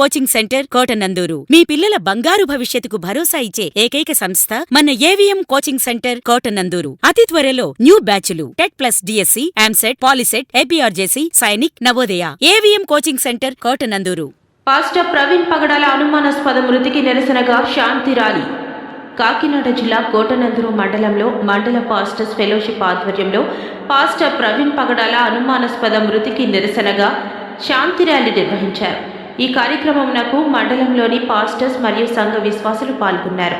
Coaching centre Kotananduru మీ పిల్లల బంగారు భవిష్యత్తుకు భరోసా ఇచ్చే ఏకైక సంస్థ మన ఏవిఎం కోచింగ్ సెంటర్ కోటనందూరు. అతి త్వరలో న్యూ బ్యాచ్లు TET plus DSC, EAMCET, POLYCET, APRJC, Sainik, Navodaya. AVM coaching centre Kotananduru. Pastor Praveen Pagadala అనుమానాస్పద మృతికి నిరసనగా శాంతి ర్యాలీ. కాకినాడ జిల్లా కోటనందూరు మండలంలో మండల పాస్టర్స్ ఫెలోషిప్ ఆధ్వర్యంలో పాస్టర్ ప్రవీణ్ పగడాల అనుమానాస్పద మృతికి నిరసనగా శాంతి ర్యాలీ నిర్వహించారు. ఈ కార్యక్రమంకు మండలంలోని పాస్టర్స్ మరియు సంఘ విశ్వాసులు పాల్గొన్నారు.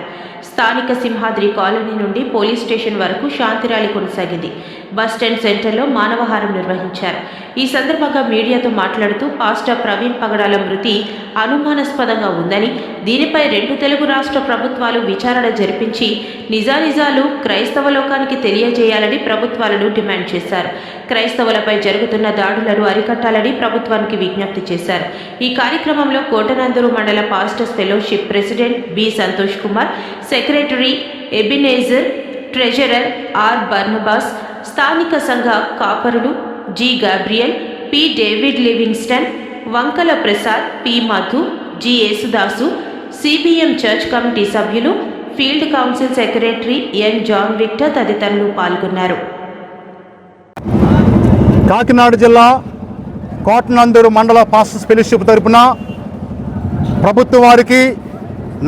స్థానిక సింహాద్రి కాలనీ నుండి పోలీస్ స్టేషన్ వరకు శాంతి ర్యాలీ కొనసాగింది. బస్టాండ్ సెంటర్లో మానవహారం నిర్వహించారు. ఈ సందర్భంగా మీడియాతో మాట్లాడుతూ పాస్టర్ ప్రవీణ్ పగడాల మృతి అనుమానాస్పదంగా ఉందని, దీనిపై 2 తెలుగు రాష్ట్ర ప్రభుత్వాలు విచారణ జరిపించి నిజానిజాలు క్రైస్తవ లోకానికి తెలియజేయాలని ప్రభుత్వాలను డిమాండ్ చేశారు. క్రైస్తవులపై జరుగుతున్న దాడులను అరికట్టాలని ప్రభుత్వానికి విజ్ఞప్తి చేశారు. ఈ కార్యక్రమంలో కోటనందూరు మండల pastors fellowship president B Santosh Kumar, secretary Ebenezer, treasurer R Barnabas, స్థానిక సంఘ కాపరులు G Gabriel, P David Livingstone, Vankala Prasad, P Madhu, G Yesudasu, CBM church committee సభ్యులు, field council secretary N John Victor తదితరులు పాల్గొన్నారు. కాకినాడ జిల్లా కోటనందూరు మండల పాస్టర్స్ ఫెలోషిప్ తరపున ప్రభుత్వం వారికి,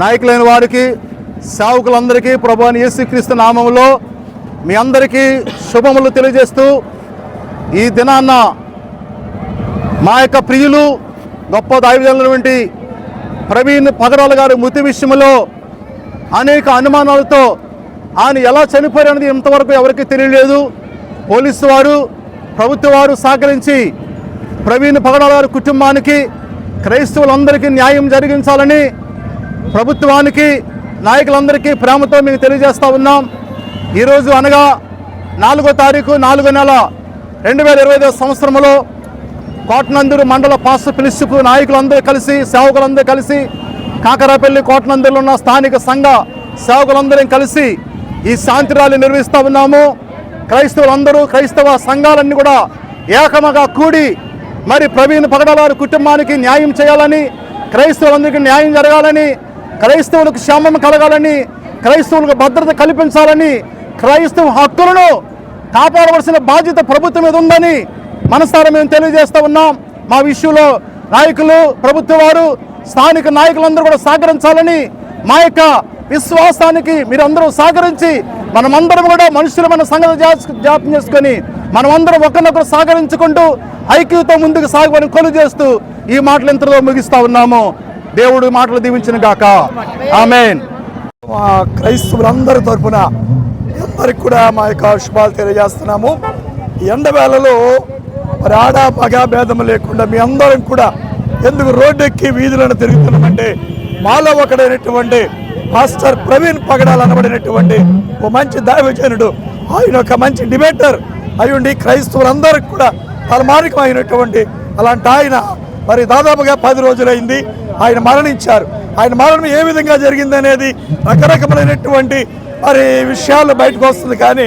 నాయకులైన వారికి, సేవకులందరికీ ప్రభువైన యేసుక్రీస్తు నామములో మీ అందరికీ శుభములు తెలియజేస్తూ, ఈ దినాన్న మా యొక్క ప్రియులు గొప్ప దైవజనులైనటువంటి ప్రవీణ్ పగడాల గారి మృతి విషయంలో అనేక అనుమానాలతో ఆయన ఎలా చనిపోయారనేది ఇంతవరకు ఎవరికి తెలియలేదు. పోలీసు వారు, ప్రభుత్వ వారు సహకరించి ప్రవీణ్ పగడాల గారి కుటుంబానికి, క్రైస్తవులందరికీ న్యాయం జరిగించాలని ప్రభుత్వానికి, నాయకులందరికీ ప్రేమతో మేము తెలియజేస్తూ ఉన్నాం. ఈరోజు అనగా 4వ తారీఖు 4వ నెల 2025 సంవత్సరంలో కోటనందూరు మండల పాస్టర్ ఫెలోషిప్ నాయకులందరూ కలిసి, సేవకులందరూ కలిసి, కాకరాపల్లి కోటనందూరులో ఉన్న స్థానిక సంఘ సేవకులందరం కలిసి ఈ శాంతి ర్యాలీ నిర్వహిస్తూ ఉన్నాము. క్రైస్తవులందరూ, క్రైస్తవ సంఘాలన్నీ కూడా ఏకమగా కూడి మరి ప్రవీణ్ పగడాల గారి కుటుంబానికి న్యాయం చేయాలని, క్రైస్తవులందరికీ న్యాయం జరగాలని, క్రైస్తవులకు క్షేమం కలగాలని, క్రైస్తవులకు భద్రత కల్పించాలని, క్రైస్తవ హక్కులను కాపాడవలసిన బాధ్యత ప్రభుత్వం మీద ఉందని మనసారా మేము తెలియజేస్తూ ఉన్నాం. మా విషయంలో నాయకులు, ప్రభుత్వ వారు, స్థానిక నాయకులందరూ కూడా సహకరించాలని, మా యొక్క విశ్వాసానికి మీరందరూ సహకరించి మనమందరం కూడా మనుషులమైన సంగతి జ్ఞాపకం చేసుకొని మనమందరం ఒకరినొకరు సహకరించుకుంటూ ఐక్యతో ముందుకు సాగమని కొలు చేస్తూ ఈ మాటలు ఇంతలో ముగిస్తూ ఉన్నాము. దేవుడు మాటలు దీవించిన గాక. ఆమేన్. మా క్రైస్తవులందరి తరఫున అందరికి కూడా మా యొక్క శుభాలు తెలియజేస్తున్నాము. ఎండవేళలో మరి ఆడ మగ భేదం లేకుండా మీ అందరం కూడా ఎందుకు రోడ్డెక్కి వీధులను తిరుగుతున్నామంటే, మాలో ఒకడైనటువంటి పాస్టర్ ప్రవీణ్ పగడాల అనబడినటువంటి ఓ మంచి దైవజనుడు, ఆయన ఒక మంచి డిబేటర్ అయ్యుండి క్రైస్తవులందరికీ కూడా తలమానికం అయినటువంటి అలాంటి ఆయన మరి దాదాపుగా 10 రోజులైంది ఆయన మరణించారు. ఆయన మరణం ఏ విధంగా జరిగిందనేది రకరకమైనటువంటి మరి విషయాలు బయటకు వస్తుంది. కానీ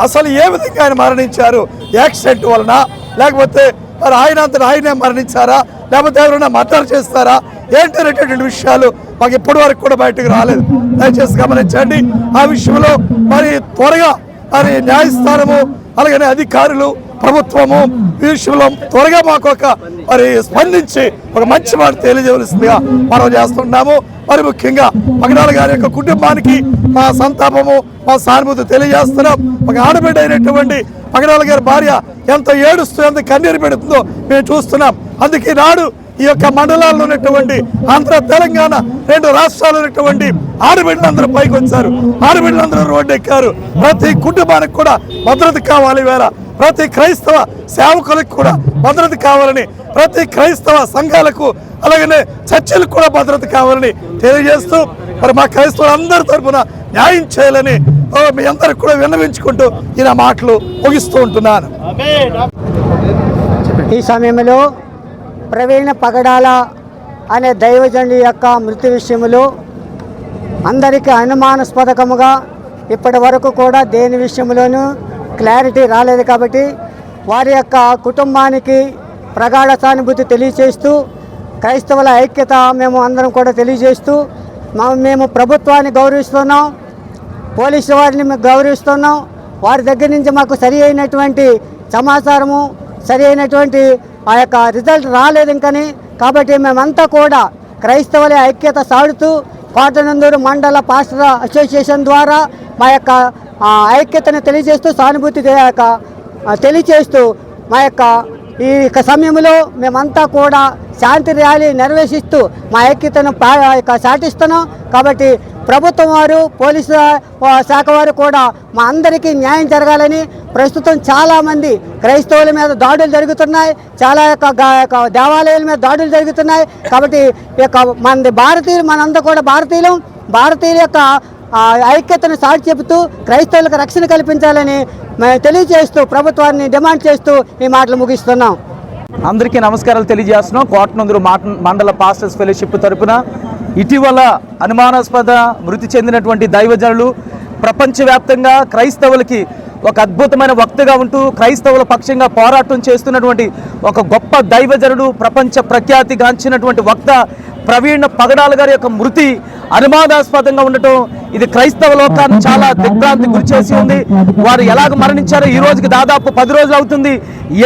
అసలు ఏ విధంగా ఆయన మరణించారు, యాక్సిడెంట్ వలన, లేకపోతే మరి ఆయన అంతా ఆయనే మరణించారా, లేకపోతే ఎవరైనా మర్డర్ చేస్తారా ఏంటనేటటువంటి విషయాలు మాకు ఇప్పటి వరకు కూడా బయటకు రాలేదు. దయచేసి గమనించండి. ఆ విషయంలో మరి త్వరగా మరి న్యాయస్థానము, అలాగనే అధికారులు, ప్రభుత్వము ఈ విషయంలో త్వరగా మాకు ఒక మరి స్పందించి ఒక మంచి మాట తెలియజేయవలసిందిగా మనం చేస్తున్నాము. మరి ముఖ్యంగా పగడాల గారి యొక్క కుటుంబానికి మా సంతాపము, మా సానుభూతి తెలియజేస్తున్నాం. ఒక ఆడబిడ్డ అయినటువంటి పగడాల గారి భార్య ఎంత ఏడుస్తూ, ఎంత కన్నీరు పెడుతుందో మేము చూస్తున్నాం. అందుకే నాడు ఈ యొక్క మండలాల్లో ఉన్నటువంటి ఆంధ్ర, తెలంగాణ 2 రాష్ట్రాల్లో ఉన్నటువంటి ఆడబిడ్డలందరూ పైకి వచ్చారు, ఆడబిడ్డలందరూ రోడ్డు ఎక్కారు. ప్రతి కుటుంబానికి కూడా భద్రత కావాలి. వేళ ప్రతి క్రైస్తవ సేవకులకు కూడా భద్రత కావాలని, ప్రతి క్రైస్తవ సంఘాలకు అలాగనే చర్చిలకు కూడా భద్రత కావాలని తెలియజేస్తూ మరి మా క్రైస్తవులందరి తరఫున న్యాయం చేయాలని మీ అందరికి కూడా విన్నవించుకుంటూ ఈ మాటలు ముగిస్తూ ఉంటున్నాను. ఈ సమయంలో ప్రవీణ పగడాల అనే దైవజనుడి యొక్క మృతి విషయంలో అందరికీ అనుమానాస్పదకముగా ఇప్పటి వరకు కూడా దేని విషయంలోనూ క్లారిటీ రాలేదు. కాబట్టి వారి యొక్క కుటుంబానికి ప్రగాఢ సానుభూతి తెలియచేస్తూ క్రైస్తవుల ఐక్యత మేము అందరం కూడా తెలియజేస్తూ మేము ప్రభుత్వాన్ని గౌరవిస్తున్నాం, పోలీసు వారిని మేము గౌరవిస్తున్నాం. వారి దగ్గర నుంచి మాకు సరి అయినటువంటి సమాచారము, సరి అయినటువంటి ఆ యొక్క రిజల్ట్ రాలేదు ఇంకని. కాబట్టి మేమంతా కూడా క్రైస్తవుల ఐక్యత సాడుతూ కోటనందూరు మండల పాస్టర్ అసోసియేషన్ ద్వారా మా యొక్క ఐక్యతను తెలియజేస్తూ, సానుభూతి తెలియజేస్తూ మా యొక్క ఈ సమయంలో మేమంతా కూడా శాంతి ర్యాలీ నిర్వహిస్తూ మా ఐక్యతను సాటిస్తున్నాం. కాబట్టి ప్రభుత్వం వారు, పోలీసు శాఖ వారు కూడా మా అందరికీ న్యాయం జరగాలని. ప్రస్తుతం చాలామంది క్రైస్తవుల మీద దాడులు జరుగుతున్నాయి, చాలా దేవాలయాల మీద దాడులు జరుగుతున్నాయి. కాబట్టి ఈ యొక్క మన భారతీయులు, మనందరూ కూడా భారతీయుల యొక్క ఐక్యతను సాటి చెబుతూ క్రైస్తవులకు రక్షణ కల్పించాలని మేము తెలియజేస్తూ ప్రభుత్వాన్ని డిమాండ్ చేస్తూ ఈ మాటలు ముగిస్తున్నాం. అందరికీ నమస్కారాలు తెలియజేస్తున్నాం. కోటనందూరు మండల పాస్టర్స్ ఫెలోషిప్ తరపున ఇటీవల అనుమానాస్పద మృతి చెందినటువంటి దైవజనులు ప్రపంచవ్యాప్తంగా క్రైస్తవులకి ఒక అద్భుతమైన వక్తగా ఉంటూ క్రైస్తవుల పక్షంగా పోరాటం చేస్తున్నటువంటి ఒక గొప్ప దైవజనుడు, ప్రపంచ ప్రఖ్యాతిగాంచినటువంటి వక్త ప్రవీణ్ పగడాల గారి యొక్క మృతి అనుమానాస్పదంగా ఉండటం ఇది క్రైస్తవ లోకాన్ని చాలా దిగ్భ్రాంతి గురిచేసి ఉంది. వారు ఎలాగ మరణించారో ఈ రోజుకి దాదాపు 10 రోజులు అవుతుంది.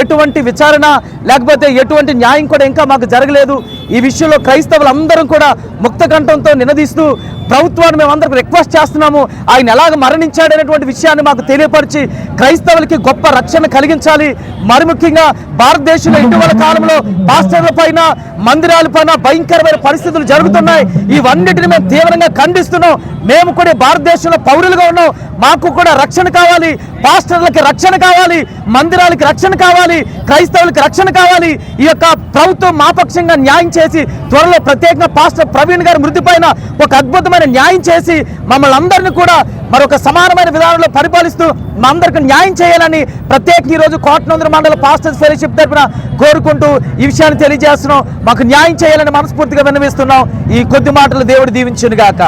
ఎటువంటి విచారణ లేకపోతే ఎటువంటి న్యాయం కూడా ఇంకా మాకు జరగలేదు. ఈ విషయంలో క్రైస్తవులందరం కూడా ముక్త కంఠంతో నినదీస్తూ ప్రభుత్వాన్ని మేమందరం రిక్వెస్ట్ చేస్తున్నాము. ఆయన ఎలాగ మరణించాడనేటువంటి విషయాన్ని మాకు తెలియపరిచి క్రైస్తవులకి గొప్ప రక్షణ కలిగించాలి. మరి ముఖ్యంగా భారతదేశంలో ఇటీవల కాలంలో పాస్టర్ల పైన, మందిరాల పైన భయంకరమైన పరిస్థితులు జరుగుతున్నాయి. ఇవన్నిటిని మేము తీవ్రంగా ఖండిస్తున్నాం. మేము కూడా భారతదేశంలో పౌరులుగా ఉన్నాం. మాకు కూడా రక్షణ కావాలి, పాస్టర్లకి రక్షణ కావాలి, మందిరాలకి రక్షణ కావాలి, క్రైస్తవులకి రక్షణ కావాలి. ఈ యొక్క ప్రభుత్వం మా పక్షంగా న్యాయం చేసి త్వరలో ప్రత్యేకంగా పాస్టర్ ప్రవీణ్ గారి మృతి పైన ఒక అద్భుతమైన న్యాయం చేసి మమ్మల్ని అందరినీ కూడా మరొక సమానమైన విధానంలో పరిపాలిస్తూ మా అందరికి న్యాయం చేయాలని ప్రత్యేకంగా ఈరోజు కోటనందూరు మండల పాస్టర్స్ ఫెలోషిప్ తరపున కోరుకుంటూ ఈ విషయాన్ని తెలియజేస్తున్నాం. మాకు న్యాయం చేయాలని మనస్ఫూర్తిగా విన్నవిస్తున్నాం. ఈ కొద్ది మాటలు దేవుడు దీవించును గాక.